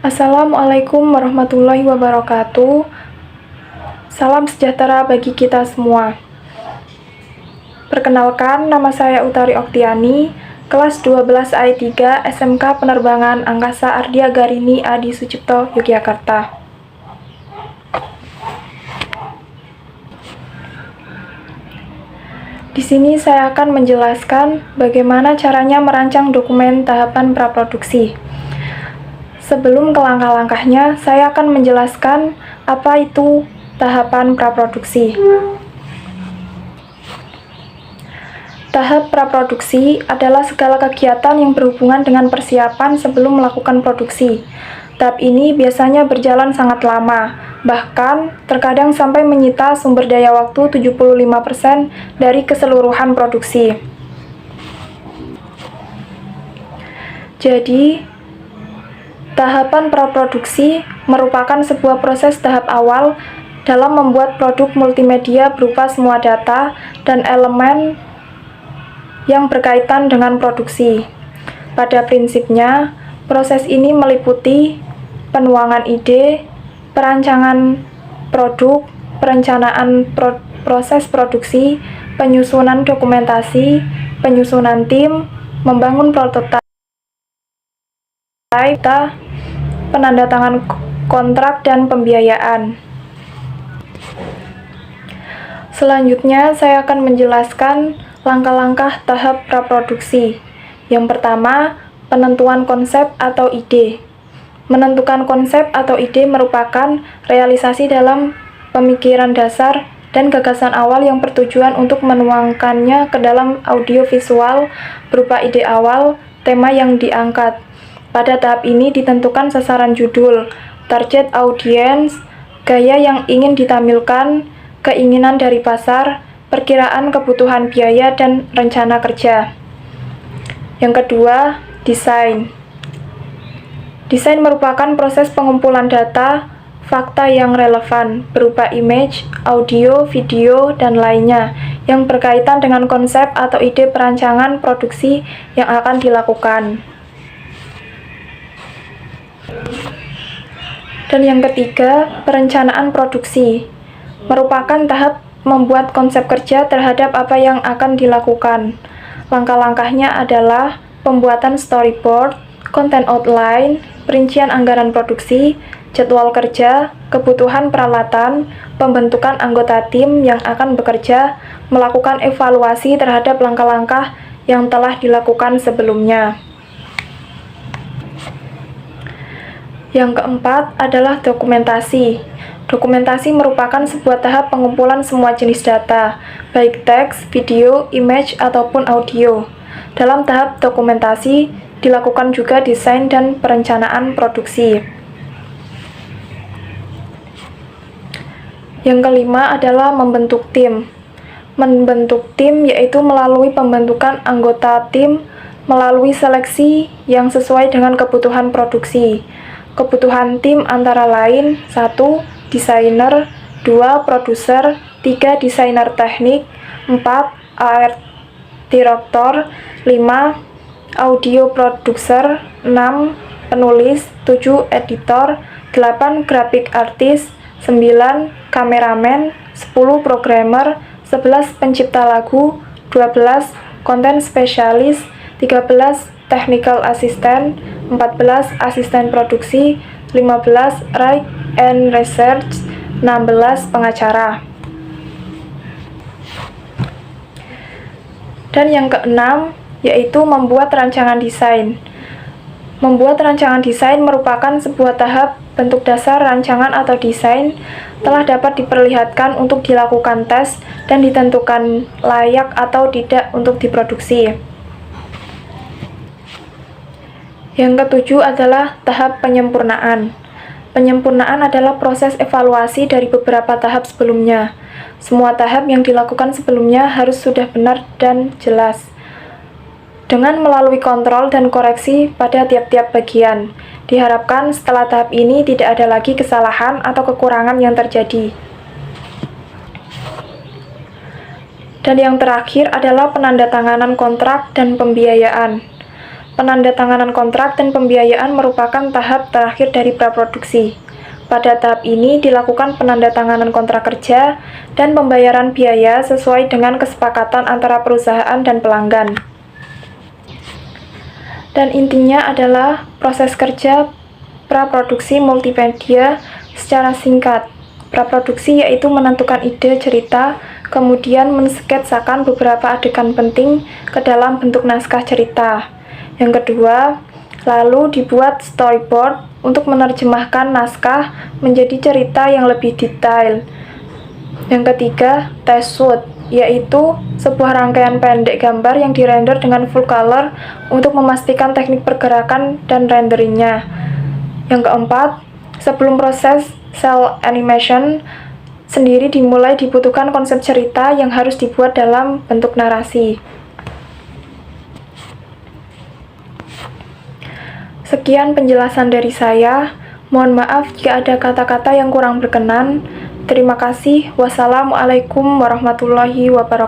Assalamualaikum warahmatullahi wabarakatuh. Salam sejahtera bagi kita semua. Perkenalkan, nama saya Utari Oktiani, kelas 12 AI3 SMK Penerbangan Angkasa Ardia Garini Adi Sucipto, Yogyakarta. Di sini saya akan menjelaskan bagaimana caranya merancang dokumen tahapan praproduksi. Sebelum ke langkah-langkahnya, saya akan menjelaskan apa itu tahapan praproduksi. Tahap praproduksi adalah segala kegiatan yang berhubungan dengan persiapan sebelum melakukan produksi. Tahap ini biasanya berjalan sangat lama, bahkan terkadang sampai menyita sumber daya waktu 75% dari keseluruhan produksi. Jadi, tahapan praproduksi merupakan sebuah proses tahap awal dalam membuat produk multimedia berupa semua data dan elemen yang berkaitan dengan produksi. Pada prinsipnya, proses ini meliputi penuangan ide, perancangan produk, perencanaan proses produksi, penyusunan dokumentasi, penyusunan tim, membangun prototipe, penandatangan kontrak, dan pembiayaan. Selanjutnya, saya akan menjelaskan langkah-langkah tahap praproduksi. Yang pertama, penentuan konsep atau ide. Menentukan konsep atau ide merupakan realisasi dalam pemikiran dasar dan gagasan awal yang bertujuan untuk menuangkannya ke dalam audiovisual berupa ide awal, tema yang diangkat. Pada tahap ini ditentukan sasaran judul, target audience, gaya yang ingin ditampilkan, keinginan dari pasar, perkiraan kebutuhan biaya, dan rencana kerja. Yang kedua, desain. Desain merupakan proses pengumpulan data, fakta yang relevan, berupa image, audio, video, dan lainnya, yang berkaitan dengan konsep atau ide perancangan produksi yang akan dilakukan. Dan yang ketiga, perencanaan produksi merupakan tahap membuat konsep kerja terhadap apa yang akan dilakukan. Langkah-langkahnya adalah pembuatan storyboard, content outline, perincian anggaran produksi, jadwal kerja, kebutuhan peralatan, pembentukan anggota tim yang akan bekerja, melakukan evaluasi terhadap langkah-langkah yang telah dilakukan sebelumnya. Yang keempat adalah dokumentasi. Dokumentasi merupakan sebuah tahap pengumpulan semua jenis data, baik teks, video, image, ataupun audio. Dalam tahap dokumentasi, dilakukan juga desain dan perencanaan produksi. Yang kelima adalah membentuk tim. Membentuk tim yaitu melalui pembentukan anggota tim melalui seleksi yang sesuai dengan kebutuhan produksi. Kebutuhan tim antara lain 1. Desainer, 2. Produser, 3. Desainer teknik, 4. Art director, 5. Audio producer, 6. Penulis, 7. Editor, 8. Graphic artist, 9. Kameramen, 10. Programmer, 11. Pencipta lagu, 12. Content spesialis, 13. Technical assistant, 14. Asisten produksi, 15. Write and research, 16. Pengacara. Dan yang keenam, yaitu membuat rancangan desain. Membuat rancangan desain merupakan sebuah tahap bentuk dasar rancangan atau desain telah dapat diperlihatkan untuk dilakukan tes dan ditentukan layak atau tidak untuk diproduksi. Yang ketujuh adalah tahap penyempurnaan. Penyempurnaan adalah proses evaluasi dari beberapa tahap sebelumnya. Semua tahap yang dilakukan sebelumnya harus sudah benar dan jelas, dengan melalui kontrol dan koreksi pada tiap-tiap bagian. Diharapkan setelah tahap ini tidak ada lagi kesalahan atau kekurangan yang terjadi. Dan yang terakhir adalah penandatanganan kontrak dan pembiayaan. Penandatanganan kontrak dan pembiayaan merupakan tahap terakhir dari praproduksi. Pada tahap ini dilakukan penandatanganan kontrak kerja dan pembayaran biaya sesuai dengan kesepakatan antara perusahaan dan pelanggan. Dan intinya adalah proses kerja praproduksi multimedia secara singkat. Praproduksi yaitu menentukan ide cerita, kemudian mensketsakan beberapa adegan penting ke dalam bentuk naskah cerita. Yang kedua, lalu dibuat storyboard untuk menerjemahkan naskah menjadi cerita yang lebih detail. Yang ketiga, test shoot, yaitu sebuah rangkaian pendek gambar yang dirender dengan full color untuk memastikan teknik pergerakan dan renderingnya. Yang keempat, sebelum proses cell animation sendiri dimulai dibutuhkan konsep cerita yang harus dibuat dalam bentuk narasi. Sekian penjelasan dari saya. Mohon maaf jika ada kata-kata yang kurang berkenan. Terima kasih. Wassalamualaikum warahmatullahi wabarakatuh.